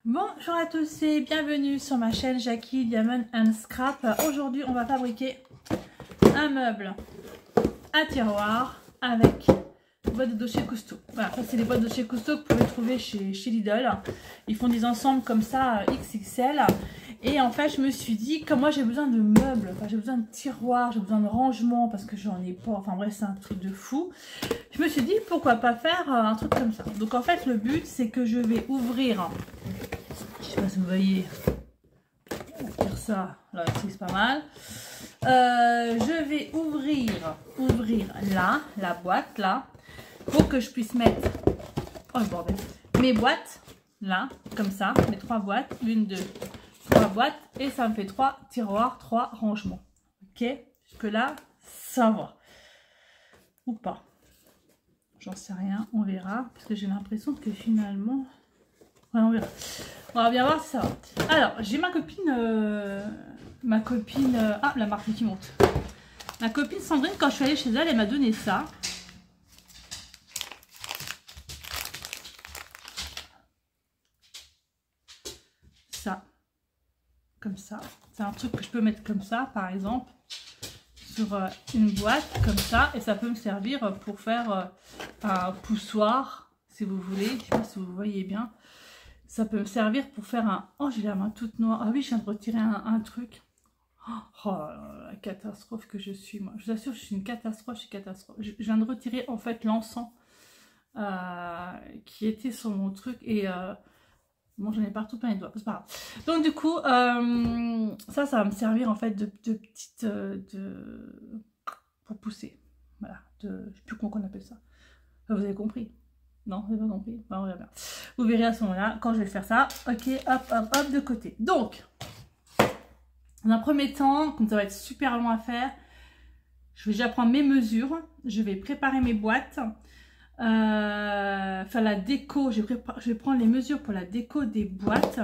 Bonjour à tous et bienvenue sur ma chaîne Jackie Diamond and Scrap. Aujourd'hui on va fabriquer un meuble à tiroir avec boîte de chez Cousteau. Voilà, ça c'est les boîtes de chez Cousteau que vous pouvez trouver chez Lidl. Ils font des ensembles comme ça XXL. Et en fait je me suis dit, comme moi j'ai besoin de meubles, enfin j'ai besoin de tiroirs, j'ai besoin de rangement parce que j'en ai pas, enfin bref c'est un truc de fou. Je me suis dit pourquoi pas faire un truc comme ça. Donc en fait le but c'est que je vais ouvrir, je sais pas si vous voyez, on va faire ça, là ici c'est pas mal. Je vais ouvrir là, la boîte là, pour que je puisse mettre, oh le bordel, mes boîtes là, comme ça, mes 3 boîtes, 1, 2, 3 boîtes, et ça me fait 3 tiroirs, 3 rangements. Ok, jusque là, ça va. Ou pas. J'en sais rien, on verra, parce que j'ai l'impression que finalement, ouais, on verra. On va bien voir si ça va. Alors, j'ai ma copine, ah, la marque qui monte. Ma copine Sandrine, quand je suis allée chez elle, elle m'a donné ça. Ça. Comme ça. C'est un truc que je peux mettre comme ça, par exemple, sur une boîte, comme ça. Et ça peut me servir pour faire un poussoir, si vous voulez. Je ne sais pas si vous voyez bien. Ça peut me servir pour faire un... Oh, j'ai la main toute noire. Ah oui, je viens de retirer un truc. Oh, la catastrophe que je suis, moi. Je vous assure, je suis une catastrophe, Je viens de retirer, en fait, l'encens qui était sur mon truc. Et bon, j'en ai partout plein les doigts. C'est pas grave. Donc, du coup, ça va me servir, en fait, de petite... pour pousser. Voilà. Je ne sais plus comment on appelle ça. Vous avez compris? Non, vous n'avez pas compris? Bon, on verra bien. Vous verrez à ce moment-là, quand je vais faire ça. Ok, hop, hop, hop, de côté. Donc, dans un premier temps, comme ça va être super long à faire, je vais déjà prendre mes mesures. Je vais préparer mes boîtes. Faire la déco. Je vais prendre les mesures pour la déco des boîtes.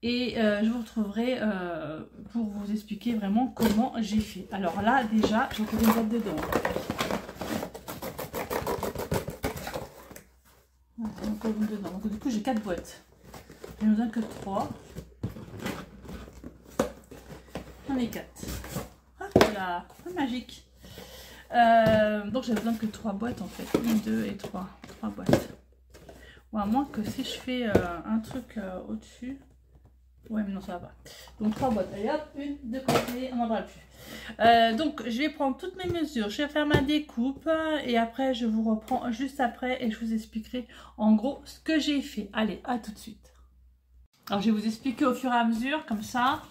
Et je vous retrouverai pour vous expliquer vraiment comment j'ai fait. Alors là, déjà, j'ai encore une boîte dedans. Encore une dedans. Donc, du coup, j'ai 4 boîtes. Je n'ai besoin que 3. J'en ai 4. Ah, voilà, magique. Donc, j'ai besoin que 3 boîtes en fait. 1, 2 et 3. 3 boîtes. Ou à moins que si je fais un truc au-dessus. Ouais, mais non, ça va pas. Donc, 3 boîtes. Allez hop, une de côté, on n'en parle plus. Donc, je vais prendre toutes mes mesures. Je vais faire ma découpe. Et après, je vous reprends juste après. Et je vous expliquerai en gros ce que j'ai fait. Allez, à tout de suite. Alors, je vais vous expliquer au fur et à mesure, comme ça.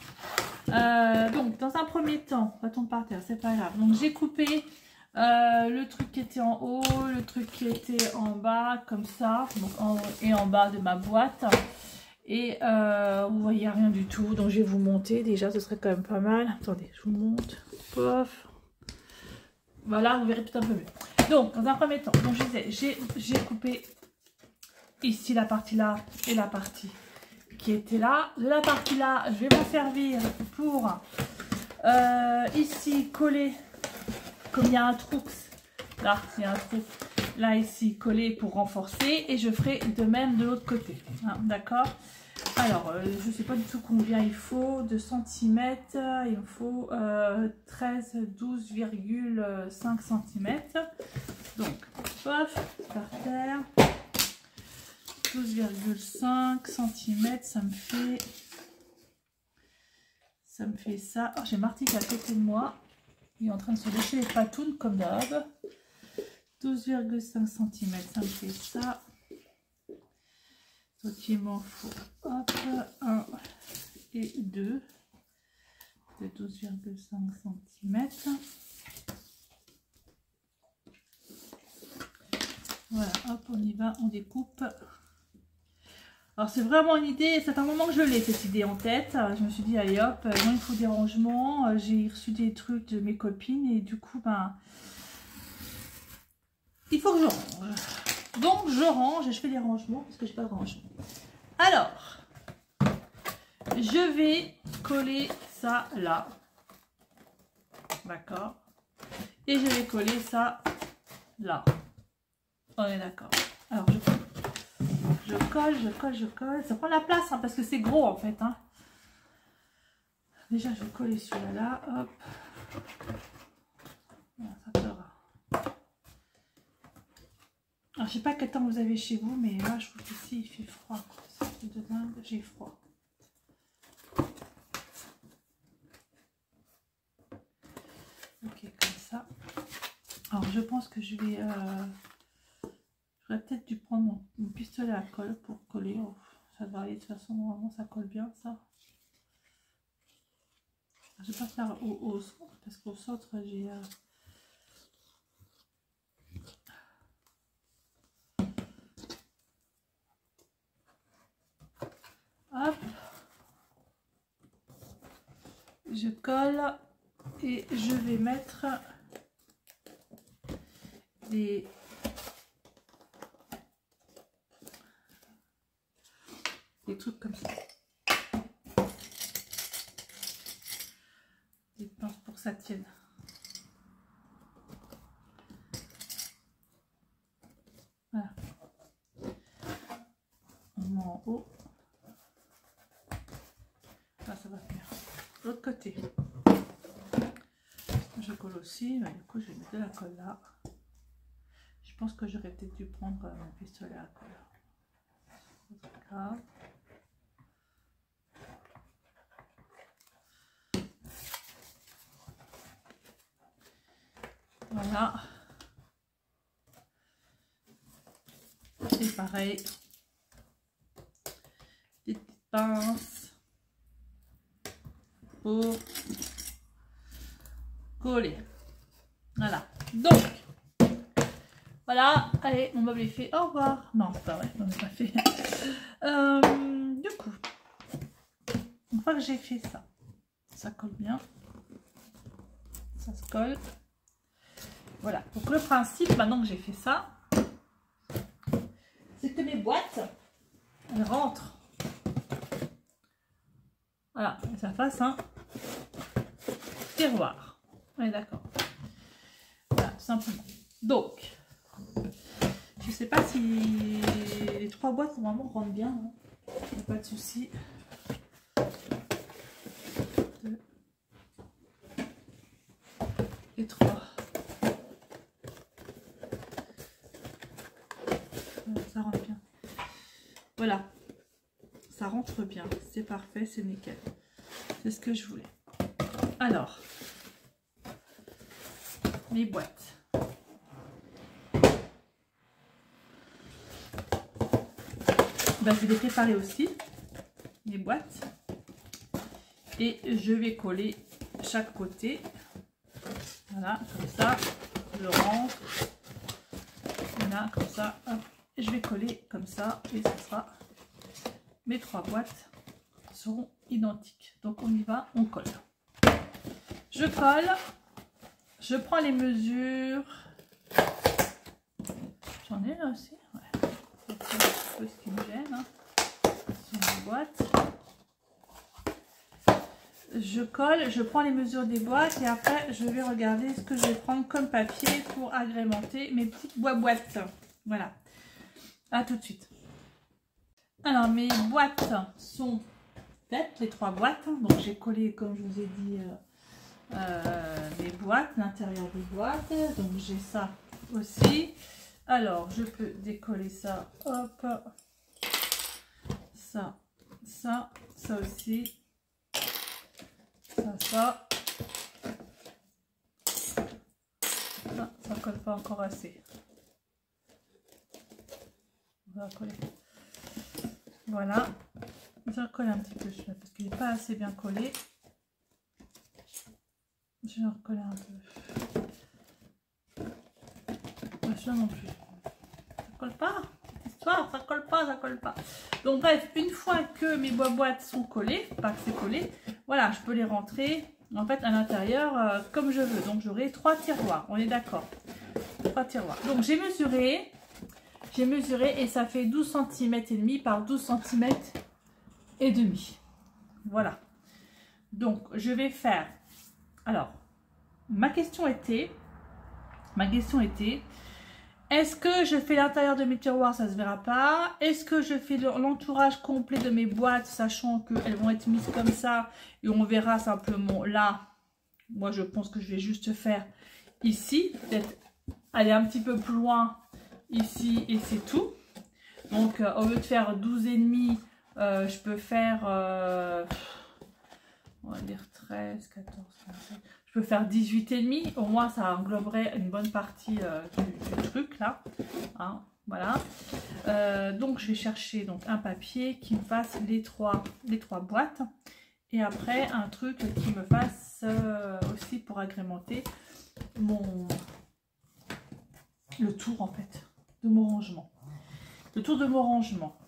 Donc, dans un premier temps, ça tombe par terre, c'est pas grave. Donc, j'ai coupé le truc qui était en haut, le truc qui était en bas, comme ça. Donc, en haut et en bas de ma boîte. Et vous voyez rien du tout. Donc, je vais vous monter. Déjà, ce serait quand même pas mal. Attendez, je vous monte. Pof. Voilà, vous verrez tout un peu mieux. Donc, dans un premier temps, donc je disais, j'ai coupé ici la partie là et la partie qui était là. De la partie là, je vais m'en servir pour ici coller, comme il y a un trou, là il y a un trou, là ici coller pour renforcer, et je ferai de même de l'autre côté, hein, d'accord. Alors je sais pas du tout combien il faut de centimètres, il me faut 12,5 cm. Donc pof, par terre, 12,5 cm, ça me fait ça. Oh, j'ai Marty qui est à côté de moi. Il est en train de se lécher les patounes comme d'hab. 12,5 cm, ça me fait ça. Donc il m'en faut hop, 1 et 2 de 12,5 cm. Voilà, hop, on y va, on découpe. Alors c'est vraiment une idée, c'est un moment que je l'ai cette idée en tête. Je me suis dit allez hop, moi il faut des rangements. J'ai reçu des trucs de mes copines et du coup ben il faut que je range. Donc je range et je fais des rangements parce que j'ai pas de rangement. Alors je vais coller ça là. D'accord. Et je vais coller ça là. On est d'accord. Alors je Je colle, je colle, je colle. Ça prend la place hein, parce que c'est gros en fait. Hein. Déjà, je vais coller celui-là. Là. Hop. Voilà, ça collera. Alors, je sais pas quel temps vous avez chez vous, mais là, je trouve qu'ici, il fait froid. C'est de dingue, j'ai froid. Ok, comme ça. Alors, je pense que je vais... j'aurais peut-être dû prendre mon pistolet à colle pour coller. Oh, ça va aller de toute façon, normalement, ça colle bien, ça. Je vais pas faire au centre, parce qu'au centre, j'ai... Hop. Je colle et je vais mettre des trucs comme ça. Des pinces pour que ça tienne. Voilà. On met en haut. Là, ça va faire. L'autre côté. Je colle aussi. Mais du coup, je vais mettre de la colle là. Je pense que j'aurais peut-être dû prendre mon pistolet à colle. Là. Voilà. Et pareil. Des petites pinces pour coller. Voilà. Donc, voilà. Allez, mon meuble est fait. Au revoir. Non, c'est pas vrai. On n'est pas fait. Du coup, une fois que j'ai fait ça, ça colle bien. Ça se colle. Voilà. Donc, le principe, maintenant que j'ai fait ça, c'est que mes boîtes, elles rentrent. Voilà. Et ça fasse un tiroir. On est d'accord. Voilà, tout simplement. Donc, je sais pas si les 3 boîtes normalement rentrent bien. Hein. Il n'y a pas de souci. 2 et 3. Ça rentre bien. Voilà. Ça rentre bien. C'est parfait, c'est nickel. C'est ce que je voulais. Alors, mes boîtes. Ben, je vais les préparer aussi, mes boîtes. Et je vais coller chaque côté. Voilà, comme ça. Je rentre. Voilà, comme ça. Hop. Et je vais coller comme ça. Et ce sera... Mes 3 boîtes seront identiques. Donc on y va, on colle. Je colle. Je prends les mesures. J'en ai là aussi. Ouais. C'est un petit peu ce qui me gêne. Hein. Sur les boîtes. Je colle, je prends les mesures des boîtes et après je vais regarder ce que je vais prendre comme papier pour agrémenter mes petites boîtes. Voilà. À tout de suite. Alors mes boîtes sont faites, les 3 boîtes. Donc j'ai collé, comme je vous ai dit, les boîtes, l'intérieur des boîtes. Donc j'ai ça aussi. Alors je peux décoller ça, hop, ça, ça, ça aussi, ça, ça colle pas encore assez. On va coller. Voilà, je vais recoller un petit peu celui-là parce qu'il n'est pas assez bien collé. Je vais recoller un peu. Celui-là non plus. Ça colle pas. Histoire, ça colle pas, ça colle pas. Donc bref, une fois que mes boîtes sont collées, pas que c'est collé, voilà, je peux les rentrer en fait à l'intérieur comme je veux. Donc j'aurai 3 tiroirs. On est d'accord. 3 tiroirs. Donc j'ai mesuré et ça fait 12 cm et demi par 12 cm et demi. Voilà. Donc je vais faire. Alors, ma question était, Est-ce que je fais l'intérieur de mes tiroirs? Ça se verra pas. Est-ce que je fais l'entourage complet de mes boîtes, sachant qu'elles vont être mises comme ça et on verra simplement là? Moi, je pense que je vais juste faire ici, peut-être aller un petit peu plus loin ici et c'est tout. Donc, au lieu de faire 12,5, je peux faire, on va dire 13, 14, 15, je peux faire 18,5. Au moins, ça engloberait une bonne partie du truc là. Hein, voilà. Donc, je vais chercher donc, un papier qui me fasse les trois boîtes. Et après, un truc qui me fasse aussi pour agrémenter le tour en fait de mon rangement. Le tour de mon rangement.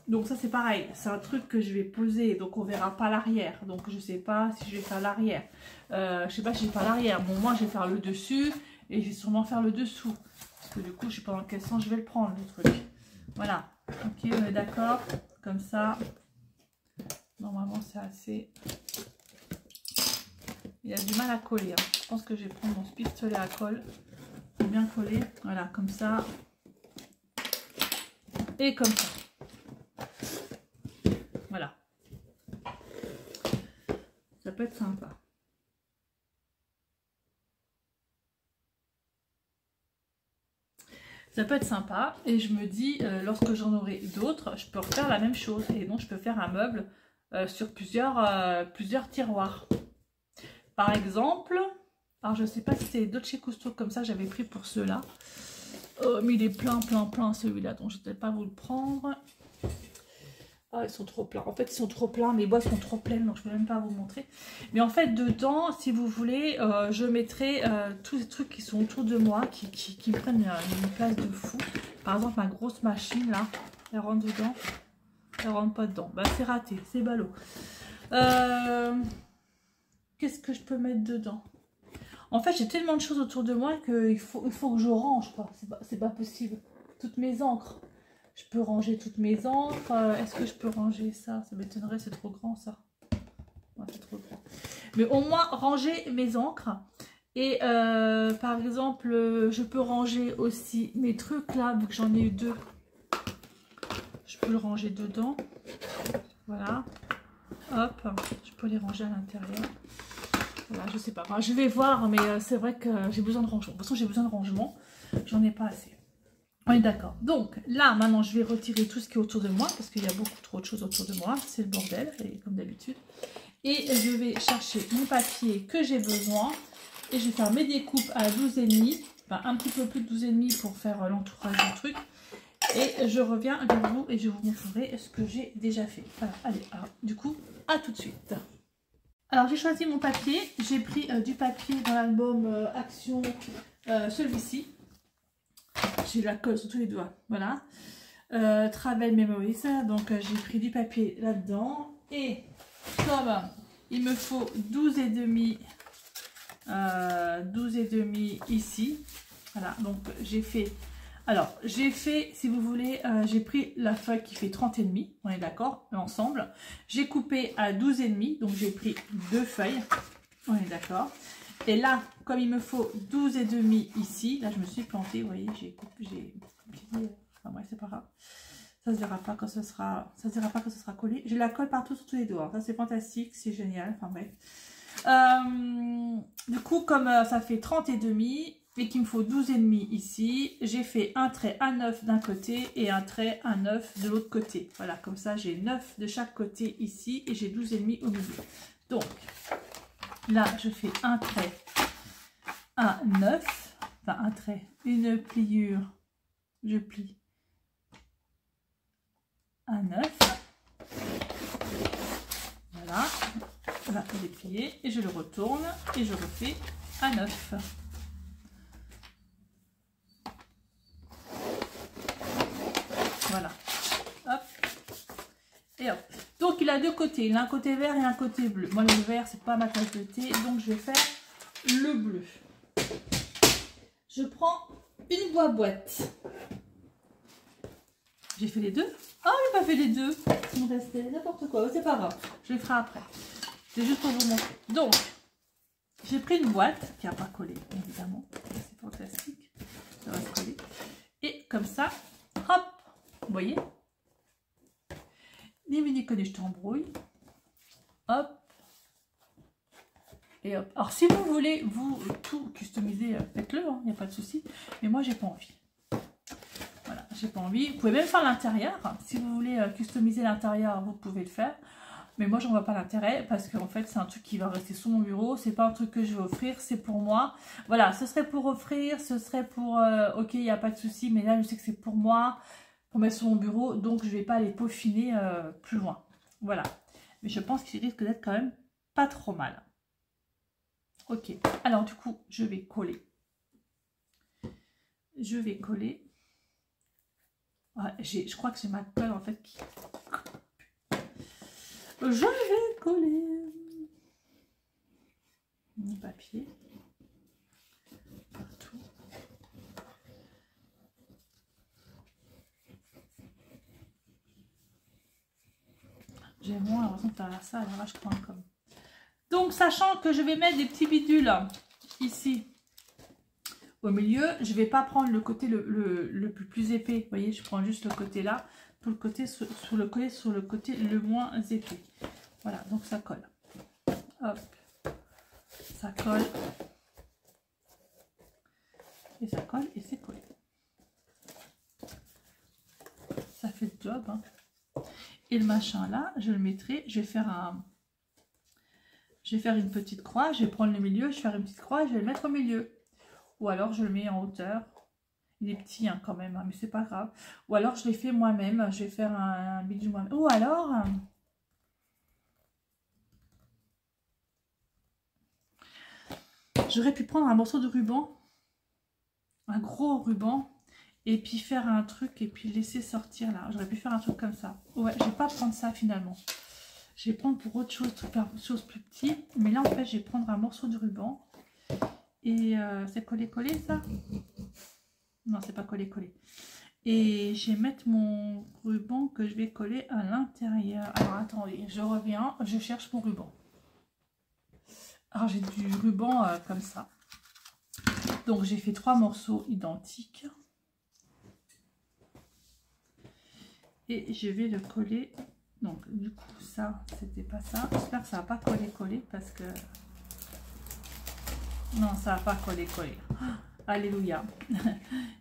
Donc ça c'est pareil, c'est un truc que je vais poser, donc on verra pas l'arrière. Donc je sais pas si je vais faire l'arrière. Je sais pas si je vais faire l'arrière. Bon, moi je vais faire le dessus et je vais sûrement faire le dessous. Parce que du coup, je sais pas dans quel sens je vais le prendre le truc. Voilà. Ok, on est d'accord. Comme ça. Normalement c'est assez... Il a du mal à coller. Hein. Je pense que je vais prendre mon pistolet à colle pour bien coller. Voilà, comme ça. Et comme ça. Voilà. Ça peut être sympa. Ça peut être sympa. Et je me dis, lorsque j'en aurai d'autres, je peux refaire la même chose. Et donc, je peux faire un meuble sur plusieurs tiroirs. Par exemple, alors je ne sais pas si c'est d'autres chez Cousteau comme ça, j'avais pris pour ceux-là. Mais il est plein celui-là, donc je ne vais pas vous le prendre. Ah, ils sont trop pleins. En fait, ils sont trop pleins. Mes boîtes sont trop pleines, donc je ne peux même pas vous montrer. Mais en fait, dedans, si vous voulez, je mettrai tous les trucs qui sont autour de moi, qui me prennent une place de fou. Par exemple, ma grosse machine, là, elle rentre dedans. Elle rentre pas dedans. Bah, c'est raté, c'est ballot. Qu'est-ce que je peux mettre dedans? En fait, j'ai tellement de choses autour de moi qu'il faut que je range, quoi. C'est pas possible. Toutes mes encres. Je peux ranger toutes mes encres. Est-ce que je peux ranger ça? Ça m'étonnerait, c'est trop grand, ça. Ouais, c'est trop grand. Mais au moins, ranger mes encres. Et par exemple, je peux ranger aussi mes trucs, là, vu que j'en ai eu 2. Je peux le ranger dedans. Voilà. Hop. Je peux les ranger à l'intérieur. Voilà, je sais pas. Enfin, je vais voir, mais c'est vrai que j'ai besoin de rangement. De toute façon, j'ai besoin de rangement. J'en ai pas assez. On est d'accord. Donc, là, maintenant, je vais retirer tout ce qui est autour de moi, parce qu'il y a beaucoup trop de choses autour de moi. C'est le bordel, comme d'habitude. Et je vais chercher mon papier que j'ai besoin. Et je vais faire mes découpes à 12,5. Enfin, un petit peu plus de 12,5 pour faire l'entourage du truc. Et je reviens avec vous et je vous montrerai ce que j'ai déjà fait. Voilà, allez, alors, du coup, à tout de suite. Alors j'ai choisi mon papier, j'ai pris du papier dans l'album Action, celui-ci. J'ai la colle sur tous les doigts, voilà. Travel Memories, donc j'ai pris du papier là-dedans. Et comme il me faut 12,5 ici, voilà, donc j'ai fait... Alors, j'ai fait, si vous voulez, j'ai pris la feuille qui fait 30,5, on est d'accord, ensemble. J'ai coupé à 12,5, donc j'ai pris 2 feuilles, on est d'accord. Et là, comme il me faut 12,5 ici, là je me suis plantée, vous voyez, j'ai coupé, enfin ouais, c'est pas grave. Ça se verra pas quand ce sera, collé. J'ai la colle partout sur tous les doigts, ça c'est fantastique, c'est génial, enfin bref. Du coup, comme ça fait 30,5, et qu'il me faut 12,5 ici, j'ai fait un trait à 9 d'un côté et un trait à 9 de l'autre côté. Voilà, comme ça j'ai 9 de chaque côté ici et j'ai 12,5 au milieu. Donc là je fais un trait à 9, enfin un trait, une pliure, je plie à 9. Voilà, là il est plié et je le retourne et je refais à 9. Voilà, hop, et hop. Donc il a deux côtés, il a un côté vert et un côté bleu. Moi le vert c'est pas ma tasse de thé, donc je vais faire le bleu. Je prends une boîte. J'ai fait les deux. Ah, j'ai pas fait les deux. Il me restait n'importe quoi, c'est pas grave, je les ferai après. C'est juste pour vous montrer. Donc, j'ai pris une boîte qui n'a pas collé, évidemment. C'est fantastique, ça va se coller. comme ça. Hop, vous voyez? Ni vu ni connu, je t'embrouille. Hop. Et hop. Alors si vous voulez, vous, tout customiser, faites-le, il n'y a pas de souci. Mais moi, j'ai pas envie. Voilà, j'ai pas envie. Vous pouvez même faire l'intérieur. Si vous voulez customiser l'intérieur, vous pouvez le faire. Mais moi, j'en vois pas l'intérêt parce qu'en fait, c'est un truc qui va rester sur mon bureau. C'est pas un truc que je vais offrir, c'est pour moi. Voilà, ce serait pour offrir, ce serait pour... ok, il n'y a pas de souci, mais là, je sais que c'est pour moi, pour mettre sur mon bureau. Donc, je vais pas les peaufiner plus loin. Voilà. Mais je pense qu'il risque d'être quand même pas trop mal. Ok. Alors, du coup, je vais coller. Je vais coller. Ouais, je crois que j'ai ma colle, en fait, qui... Je vais coller mon papier partout. J'ai moins l'impression de faire ça, alors là je prends comme. Donc sachant que je vais mettre des petits bidules ici au milieu, je vais pas prendre le côté le plus épais. Vous voyez, je prends juste le côté là, pour le côté sur le côté le moins épais. Voilà, donc ça colle. Hop, ça colle. Et ça colle et c'est collé. Ça fait le job. Hein. Et le machin là, je le mettrai. Je vais faire une petite croix. Je vais prendre le milieu, je vais faire une petite croix et je vais le mettre au milieu. Ou alors je le mets en hauteur. Il est petit hein, quand même, hein, mais c'est pas grave. Ou alors je l'ai fait moi-même. Je vais faire un bijou moi-même. Ou alors... j'aurais pu prendre un morceau de ruban. Un gros ruban. Et puis faire un truc et puis laisser sortir là. J'aurais pu faire un truc comme ça. Ouais, je vais pas prendre ça finalement. Je vais prendre pour autre chose, faire autre chose plus petit. Mais là en fait, je vais prendre un morceau de ruban. Et c'est collé-collé ça? Non, c'est pas collé-collé. Et je vais mettre mon ruban que je vais coller à l'intérieur. Alors attendez, je reviens, je cherche mon ruban. Alors j'ai du ruban comme ça. Donc j'ai fait 3 morceaux identiques. Et je vais le coller. Donc du coup ça, c'était pas ça. J'espère que ça va pas coller parce que... non, ça va pas coller. Alléluia.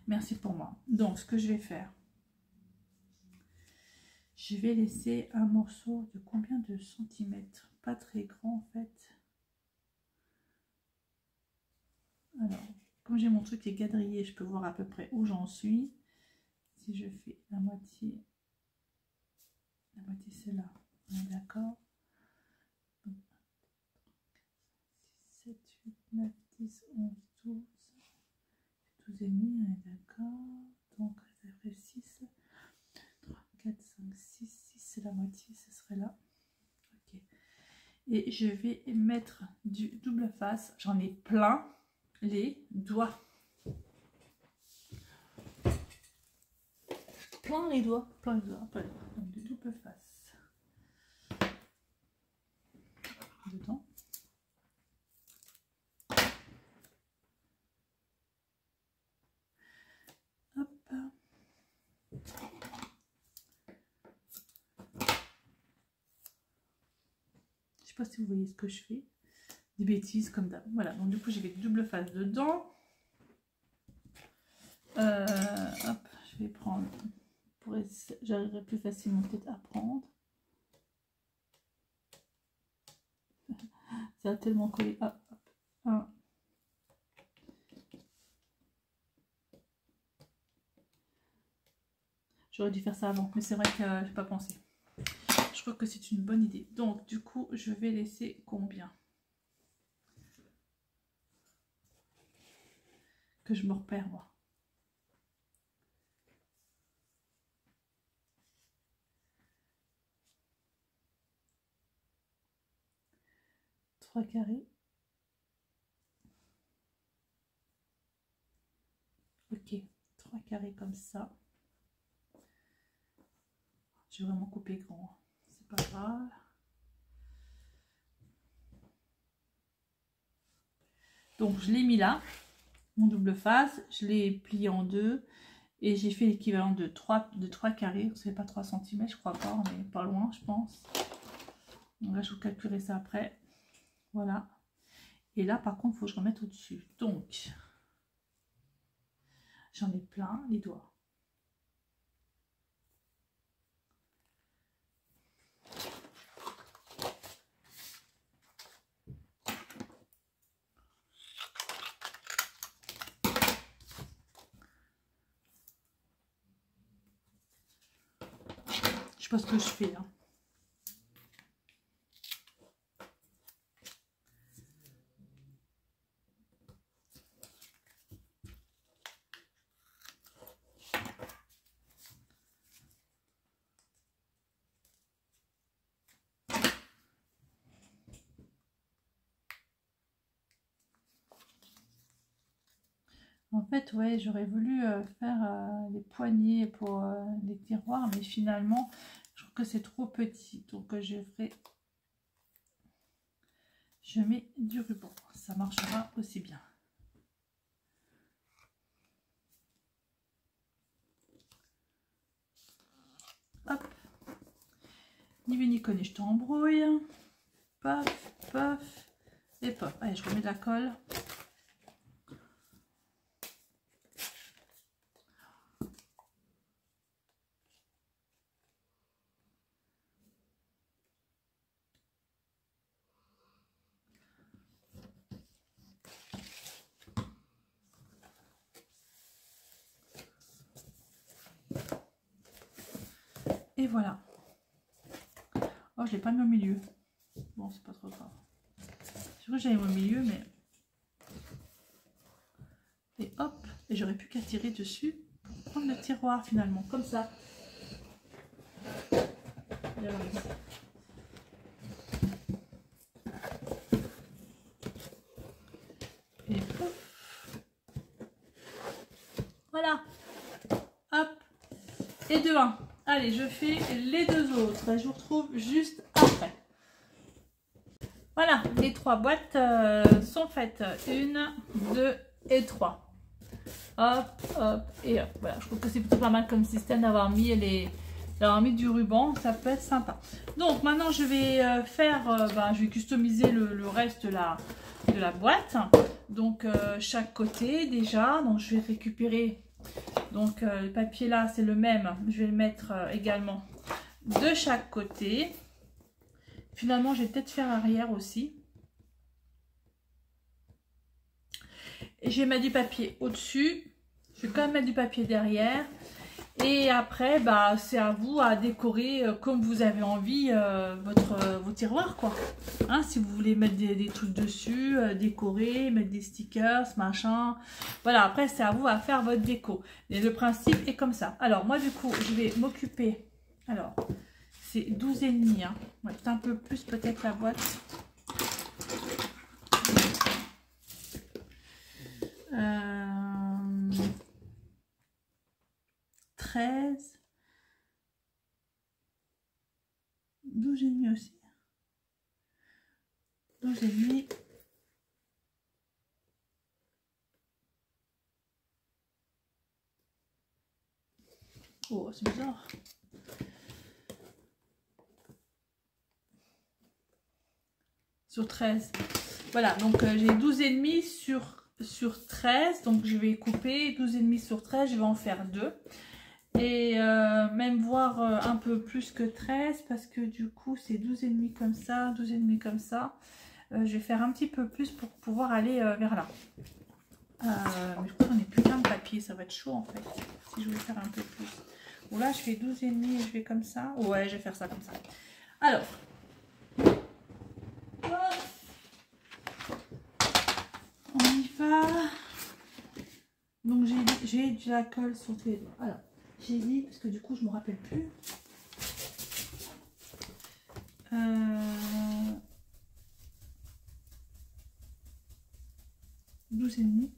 Merci pour moi. Donc ce que je vais faire, je vais laisser un morceau de combien de centimètres? Pas très grand en fait. Alors, comme j'ai mon truc qui est quadrillé, je peux voir à peu près où j'en suis. Si je fais la moitié c'est là, on est d'accord. 7, 8, 9, 10, 11, 12, 12 et demi, on est d'accord. Donc ça fait 6, 3, 4, 5, 6, c'est la moitié, ce serait là. Ok. Et je vais mettre du double face, j'en ai plein les doigts. Plein les doigts. Donc du double face. Dedans. Hop. Je sais pas si vous voyez ce que je fais. Des bêtises comme d'hab. Voilà, donc du coup j'ai des double face dedans. Hop, je vais prendre... j'arriverai plus facilement peut-être à prendre. Ça a tellement collé. Hop, hop. 1. J'aurais dû faire ça avant, mais c'est vrai que j'ai pas pensé. Je crois que c'est une bonne idée. Donc du coup, je vais laisser combien? Que je me repère moi. Carrés. Ok, 3 carrés comme ça. J'ai vraiment coupé grand, c'est pas grave. Donc je l'ai mis là, mon double face, je l'ai plié en deux Et j'ai fait l'équivalent de 3 carrés. C'est pas 3 cm, je crois pas, mais pas loin, je pense. Donc là, je vous calculerai ça après. Voilà. Et là, par contre, il faut que je remette au-dessus. Donc, j'en ai plein les doigts. Je sais pas ce que je fais là. En fait, ouais, j'aurais voulu faire les poignées pour les tiroirs, mais finalement, je trouve que c'est trop petit. Donc, je mets du ruban. Ça marchera aussi bien. Hop. Ni vu ni connu, je t'embrouille. Paf, paf, et paf. Allez, je remets de la colle. Et voilà. Oh, je l'ai pas mis au milieu. Bon, c'est pas trop grave. Je crois que j'allais au milieu, mais... Et hop, et j'aurais pu qu'à tirer dessus pour prendre le tiroir finalement, comme ça. Et hop. Voilà. Hop. Et de 1. Allez, je fais les deux autres. Et je vous retrouve juste après. Voilà, les 3 boîtes sont faites. 1, 2 et 3. Hop, hop et hop. Voilà, je trouve que c'est plutôt pas mal comme système d'avoir mis du ruban. Ça peut être sympa. Donc maintenant, je vais je vais customiser le reste de la boîte. Donc chaque côté déjà. Donc je vais récupérer. Donc le papier là, c'est le même. Je vais le mettre également de chaque côté. Finalement, je vais peut-être faire l'arrière aussi. Et je vais mettre du papier au-dessus. Je vais quand même mettre du papier derrière. Et après, c'est à vous à décorer comme vous avez envie vos tiroirs, quoi. Hein, si vous voulez mettre des trucs dessus, décorer, mettre des stickers, machin. Voilà, après, c'est à vous à faire votre déco. Et le principe est comme ça. Alors, moi, du coup, je vais m'occuper... Alors, c'est 12,5. Hein. Ouais, un peu plus, peut-être, la boîte. 13, 12,5 aussi. 12,5. Oh, c'est bizarre. Sur 13. Voilà, donc j'ai 12,5 sur 13. Donc je vais couper 12,5 sur 13. Je vais en faire 2. Et même voir un peu plus que 13 parce que du coup c'est 12,5 comme ça, 12,5 comme ça. Je vais faire un petit peu plus pour pouvoir aller vers là. Mais je crois qu'on est plus plein de papier, ça va être chaud en fait. Si je voulais faire un peu plus. Bon là je fais 12,5 et je vais comme ça. Ouais, je vais faire ça comme ça. Alors. On y va. Donc j'ai de la colle sur tous les doigts. Alors. J'ai dit, parce que du coup je me rappelle plus. 12,5.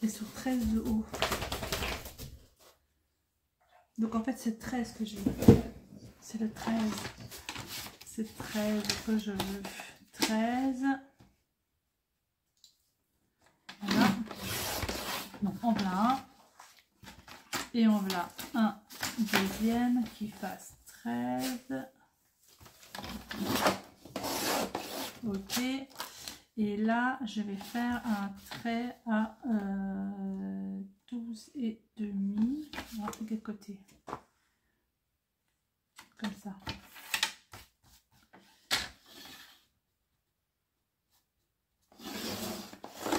Et sur 13 de haut. Donc en fait c'est 13 que j'ai. C'est le 13. C'est 13 que je veux. 13. Voilà. Donc en voilà un. Et en voilà un deuxième qui fasse 13. Ok. Et là, je vais faire un trait à 12 et demi. On va faire de quel côté? Comme ça.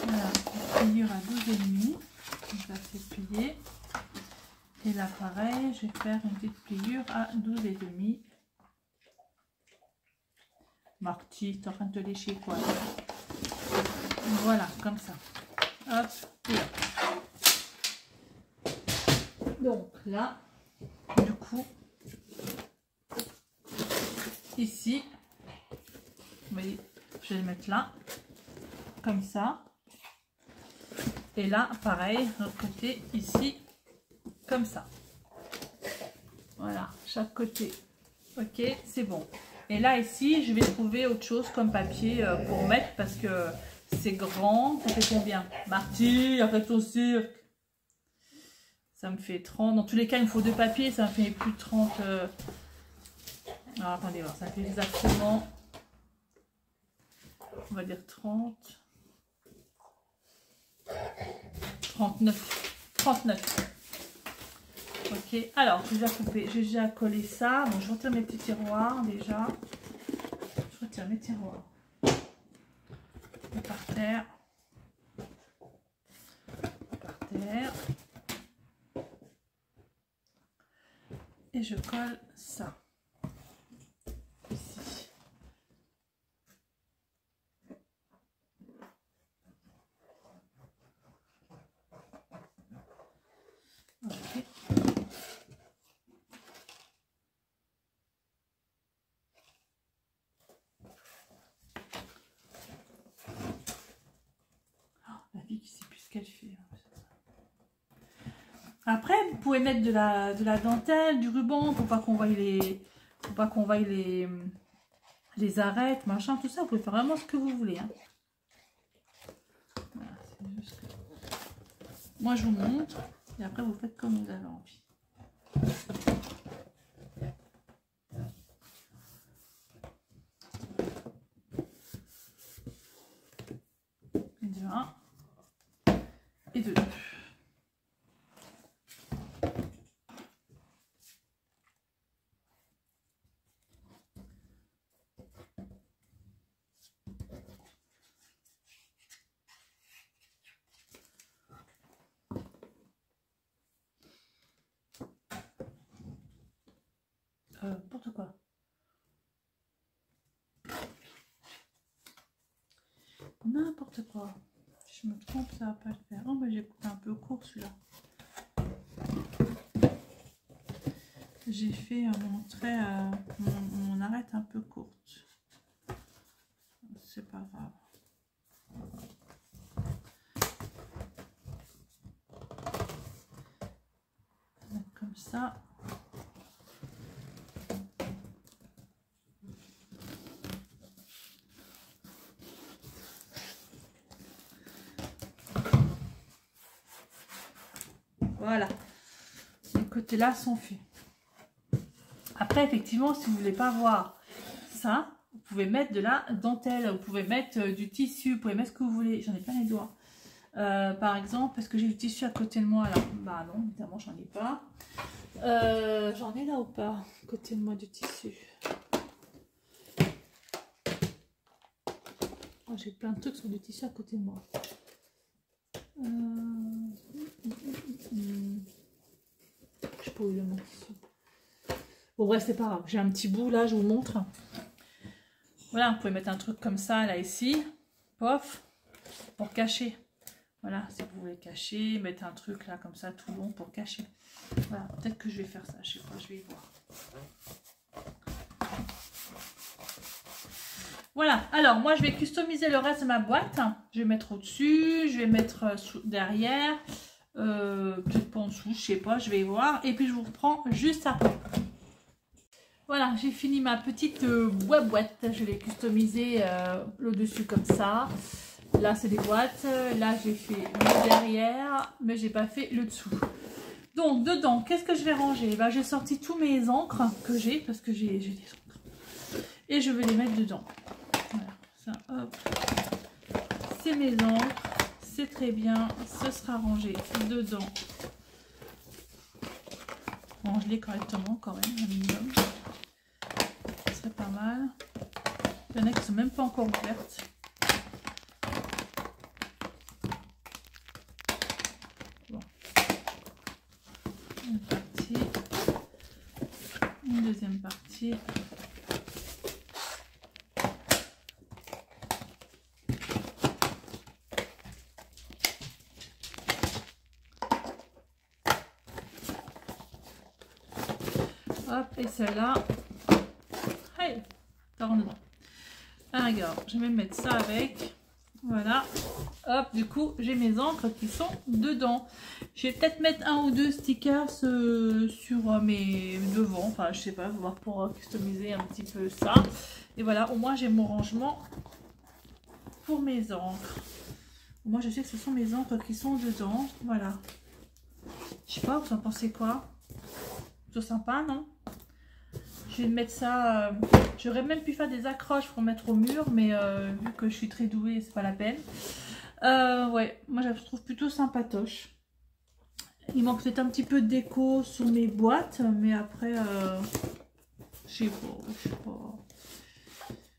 Voilà, pliure à 12 et demi. Donc là, c'est plié. Et là, pareil, je vais faire une petite pliure à 12 et demi. Marty, t'es en train de te lécher quoi? Voilà, comme ça. Hop, et hop. Donc là, du coup, ici, vous voyez, je vais le mettre là, comme ça. Et là, pareil, de l'autre côté, ici, comme ça. Voilà, chaque côté. Ok, c'est bon. Et là, ici, je vais trouver autre chose comme papier pour mettre parce que c'est grand. Ça fait combien? Marty, arrête ton cirque. Ça me fait 30. Dans tous les cas, il me faut 2 papiers. Ça me fait plus de 30. Alors, attendez voir. Ça fait exactement, on va dire 30. 39. Ok, alors j'ai déjà coupé, j'ai déjà collé ça. Bon, je retire mes petits tiroirs déjà. Je retire mes tiroirs. Par terre. Par terre. Et je colle ça. Ici. Ok. La fille qui sait plus ce qu'elle fait. Après, vous pouvez mettre de la dentelle, du ruban, pour pas qu'on voie les arêtes, machin, tout ça. Vous pouvez faire vraiment ce que vous voulez. Hein. Voilà, c'est juste que... Moi, je vous montre. Et après, vous faites comme vous avez envie. Et de 1. Et de 2. N'importe quoi. N'importe quoi. Si je me trompe, ça va pas le faire. Oh, mais j'ai coupé un peu court celui-là. J'ai fait mon trait, mon arête un peu courte. C'est pas grave. On va mettre comme ça. Voilà, ces côtés-là sont faits. Après, effectivement, si vous ne voulez pas voir ça, vous pouvez mettre de la dentelle, vous pouvez mettre du tissu, vous pouvez mettre ce que vous voulez. J'en ai pas les doigts. Par exemple, parce que j'ai du tissu à côté de moi là. Bah non, évidemment, j'en ai pas. J'en ai là ou pas, à côté de moi du tissu. Oh, j'ai plein de trucs sur du tissu à côté de moi. Je peux le mettre ici. Bon bref, c'est pas grave. J'ai un petit bout là, je vous montre. Voilà, vous pouvez mettre un truc comme ça là ici. Pof. Pour cacher. Voilà, si vous voulez cacher, mettre un truc là comme ça tout long pour cacher. Voilà, peut-être que je vais faire ça. Je sais pas, je vais y voir. Voilà, alors moi je vais customiser le reste de ma boîte. Je vais mettre au-dessus, je vais mettre derrière, peut-être pas en dessous, je sais pas, je vais y voir. Et puis je vous reprends juste après. Voilà, j'ai fini ma petite boîte. Je l'ai customisée le dessus comme ça. Là, c'est des boîtes. Là, j'ai fait le derrière, mais j'ai pas fait le dessous. Donc, dedans, qu'est-ce que je vais ranger? Bah, j'ai sorti tous mes encres que j'ai, parce que j'ai des encres. Et je vais les mettre dedans. Voilà, ça, hop. C'est mes encres. C'est très bien. Ce sera rangé dedans. Range-les correctement, quand même, un minimum. Ce serait pas mal. Il y en a qui sont même pas encore ouvertes. Bon. Une partie. Une deuxième partie. Hop, et celle-là. Hey, ça rentre dedans. Ah, regarde, je vais mettre ça avec. Voilà. Hop, du coup, j'ai mes encres qui sont dedans. Je vais peut-être mettre un ou deux stickers sur mes devants. Enfin, je sais pas, voir pour customiser un petit peu ça. Et voilà, au moins j'ai mon rangement pour mes encres. Moi, je sais que ce sont mes encres qui sont dedans. Voilà. Je sais pas, vous en pensez quoi? Plutôt sympa, non? Je vais mettre ça. J'aurais même pu faire des accroches pour mettre au mur, mais vu que je suis très douée, c'est pas la peine. Ouais, moi je trouve plutôt sympatoche. Il manque peut-être un petit peu de déco sur mes boîtes, mais après, je sais pas.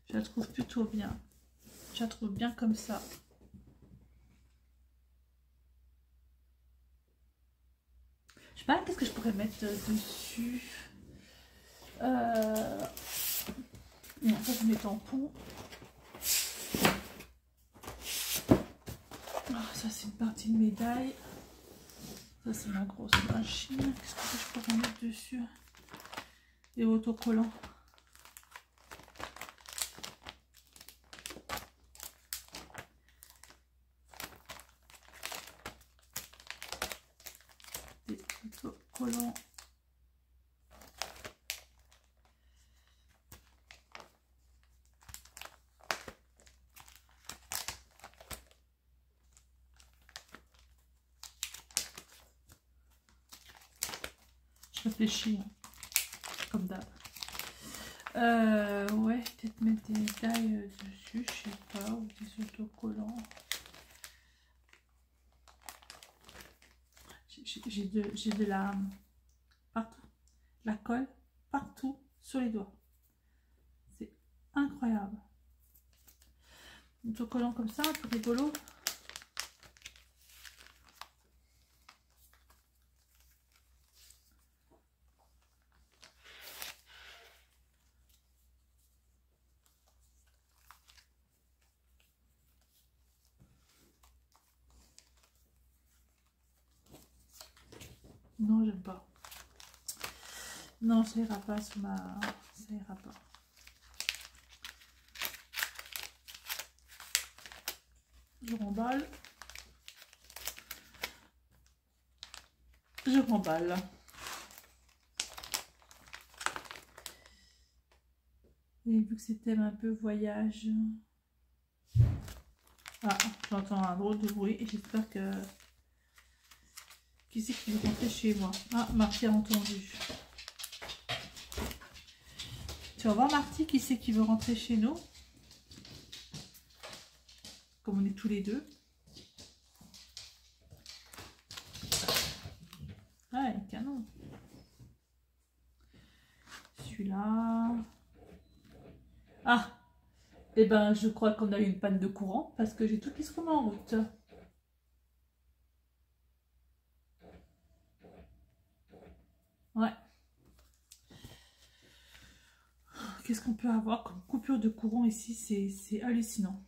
Je la trouve plutôt bien. Je la trouve bien comme ça. Je sais pas, qu'est-ce que je pourrais mettre dessus? Non, ça c'est mes tampons. Oh, ça c'est une partie de médaille. Ça c'est ma grosse machine. Qu'est-ce que je pourrais mettre dessus? Des autocollants. Des autocollants. Je réfléchis, comme d'hab. Ouais, peut-être mettre des médailles dessus, je sais pas, ou des autocollants. J'ai de la partout, la colle partout sur les doigts. C'est incroyable. Autocollant comme ça, un peu rigolo. Non, j'aime pas. Non, ça ira pas sur ma... Ça ira pas. Je remballe. Je remballe. Et vu que c'est thème un peu voyage... Ah, j'entends un drôle de bruit et j'espère que... Qui c'est qui veut rentrer chez moi? Ah, Marty a entendu. Tu vas voir Marty, qui c'est qui veut rentrer chez nous? Comme on est tous les deux. Ah, il est canon. Celui-là. Ah, et ben je crois qu'on a eu une panne de courant parce que j'ai tout qui se remet en route. Ouais. Qu'est-ce qu'on peut avoir comme coupure de courant ici? C'est hallucinant.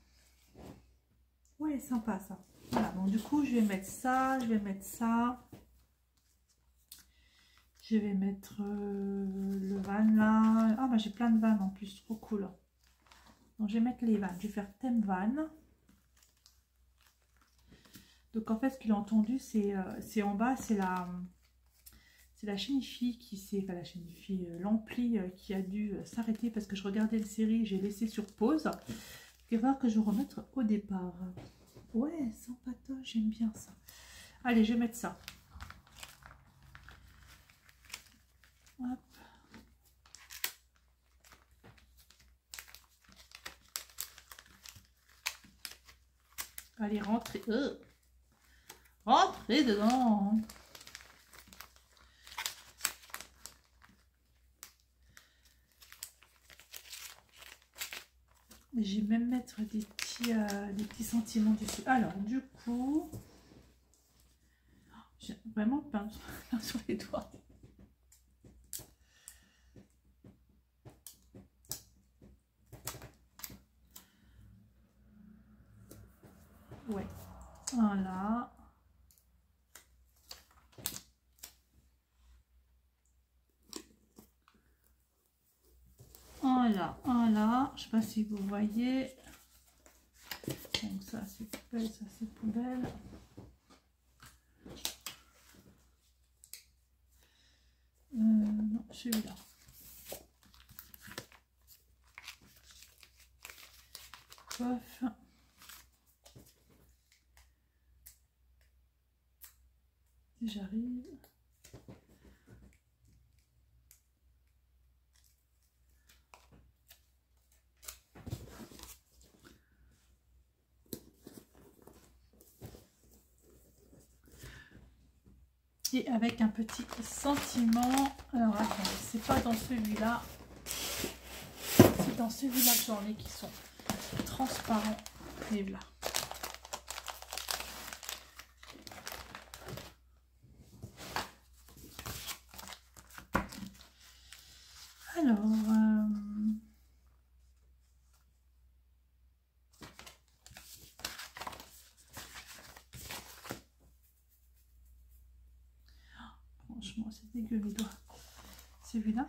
Ouais, sympa ça. Voilà, donc du coup, je vais mettre ça, je vais mettre ça. Je vais mettre le van là. Ah, bah j'ai plein de vannes en plus, trop cool. Donc je vais mettre les vannes. Je vais faire thème van. Donc en fait, ce qu'il a entendu, c'est en bas, c'est la chenille qui s'est, enfin la chenille, l'ampli qui a dû s'arrêter parce que je regardais une série, j'ai laissé sur pause. Il va falloir que je remette au départ. Ouais, sans patoche, j'aime bien ça. Allez, je vais mettre ça. Hop. Allez, rentrez. Rentrez dedans. Je vais même mettre des petits sentiments dessus. Alors, du coup, j'ai vraiment plein sur les doigts. Ouais, voilà. Voilà, voilà. Je sais pas si vous voyez. Donc ça c'est poubelle, ça c'est poubelle. Non, celui-là. Pof. Si j'arrive. Et avec un petit sentiment. Alors attendez, c'est pas dans celui-là. C'est dans celui-là que j'en ai qui sont transparents. Et là. Alors, franchement, c'est dégueu mes doigts. Celui-là.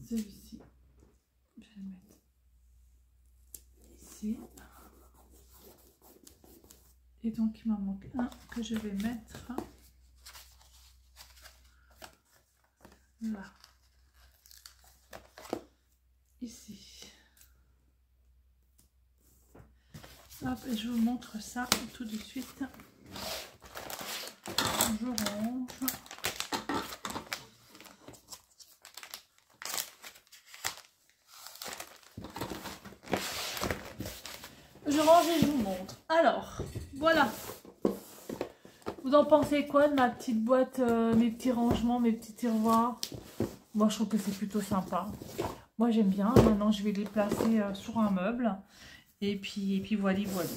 Celui-ci, je vais le mettre ici. Et donc, il m'en manque un que je vais mettre là. Ici. Hop, et je vous montre ça tout de suite. Je range. Je range et je vous montre. Alors, voilà. Vous en pensez quoi de ma petite boîte, mes petits rangements, mes petits tiroirs? Moi, je trouve que c'est plutôt sympa. Moi, j'aime bien. Maintenant, je vais les placer sur un meuble. Et puis voilà, voilà.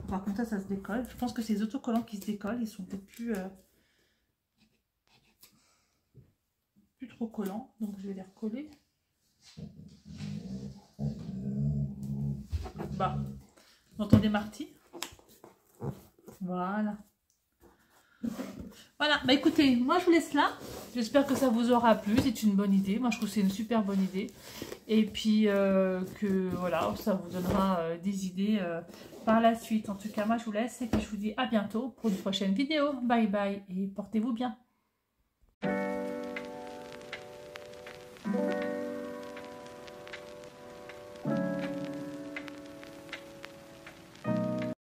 Par contre, ça se décolle. Je pense que ces autocollants qui se décollent, ils sont peut-être plus trop collants. Donc, je vais les recoller. Bah, vous entendez Marty? Voilà. Voilà, bah écoutez, moi je vous laisse là. J'espère que ça vous aura plu. C'est une bonne idée. Moi je trouve que c'est une super bonne idée. Et puis que voilà, ça vous donnera des idées par la suite. En tout cas, moi je vous laisse et puis je vous dis à bientôt pour une prochaine vidéo. Bye bye et portez-vous bien.